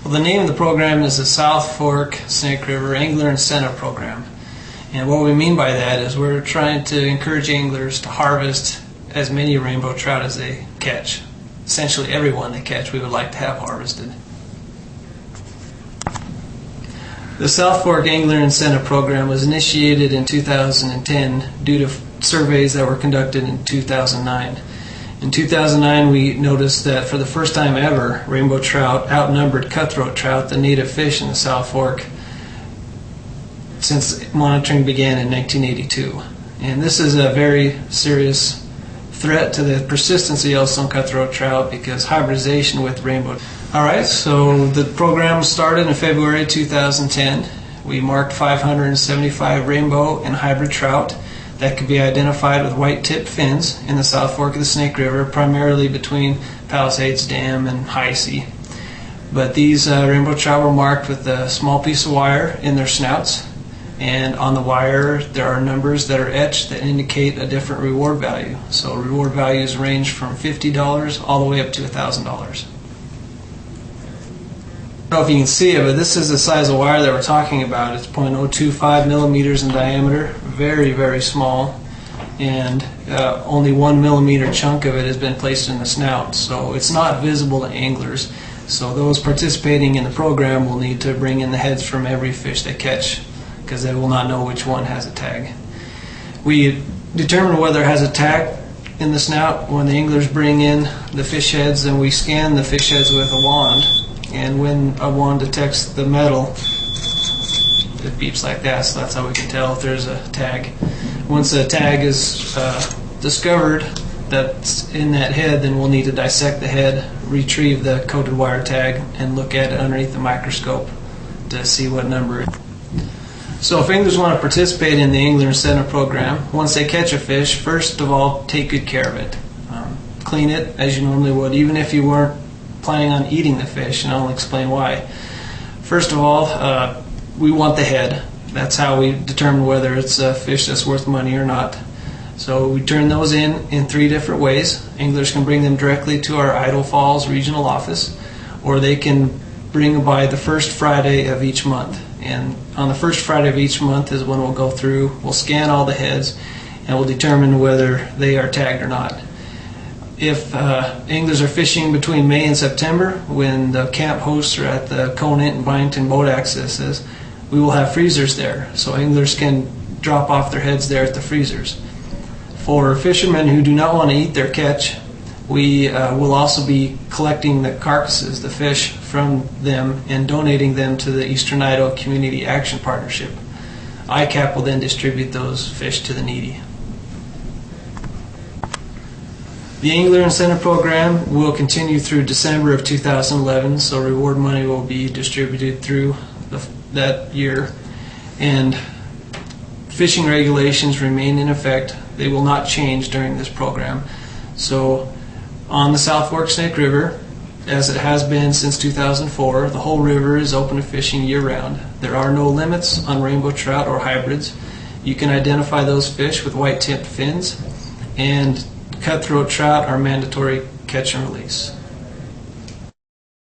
Well, the name of the program is the South Fork Snake River Angler Incentive Program. And what we mean by that is we're trying to encourage anglers to harvest as many rainbow trout as they catch. Essentially everyone they catch we would like to have harvested. The South Fork Angler Incentive Program was initiated in 2010 due to surveys that were conducted in 2009. In 2009, we noticed that for the first time ever, rainbow trout outnumbered cutthroat trout, the native fish in the South Fork, since monitoring began in 1982. And this is a very serious threat to the persistence of Yellowstone cutthroat trout because hybridization with rainbow. Alright, so the program started in February 2010. We marked 575 rainbow and hybrid trout that could be identified with white-tipped fins in the South Fork of the Snake River, primarily between Palisades Dam and Hisey. But these rainbow trout were marked with a small piece of wire in their snouts, and on the wire there are numbers that are etched that indicate a different reward value. So reward values range from $50 all the way up to $1,000. I don't know if you can see it, but this is the size of wire that we're talking about. It's 0.025 millimeters in diameter, very, very small, and only 1 millimeter chunk of it has been placed in the snout, so it's not visible to anglers. So those participating in the program will need to bring in the heads from every fish they catch because they will not know which one has a tag. We determine whether it has a tag in the snout when the anglers bring in the fish heads, and we scan the fish heads with a wand. And when a wand detects the metal, it beeps like that, so that's how we can tell if there's a tag. Once a tag is discovered that's in that head, then we'll need to dissect the head, retrieve the coated wire tag, and look at it underneath the microscope to see what number it is. So if anglers want to participate in the Angler Incentive Program, once they catch a fish, first of all, take good care of it. Clean it as you normally would, even if you weren't planning on eating the fish, and I'll explain why. First of all, we want the head. That's how we determine whether it's a fish that's worth money or not. So we turn those in 3 different ways. Anglers can bring them directly to our Idaho Falls regional office, or they can bring them by the first Friday of each month. And on the first Friday of each month is when we'll go through, we'll scan all the heads, and we'll determine whether they are tagged or not. If anglers are fishing between May and September, when the camp hosts are at the Conant and Byington boat accesses, we will have freezers there, so anglers can drop off their heads there at the freezers. For fishermen who do not want to eat their catch, we will also be collecting the carcasses, the fish, from them and donating them to the Eastern Idaho Community Action Partnership. ICAP will then distribute those fish to the needy. The Angler Incentive Program will continue through December of 2011, so reward money will be distributed through that year. And fishing regulations remain in effect. They will not change during this program. So on the South Fork Snake River, as it has been since 2004, the whole river is open to fishing year-round. There are no limits on rainbow trout or hybrids. You can identify those fish with white-tipped fins, and cutthroat trout are mandatory catch and release.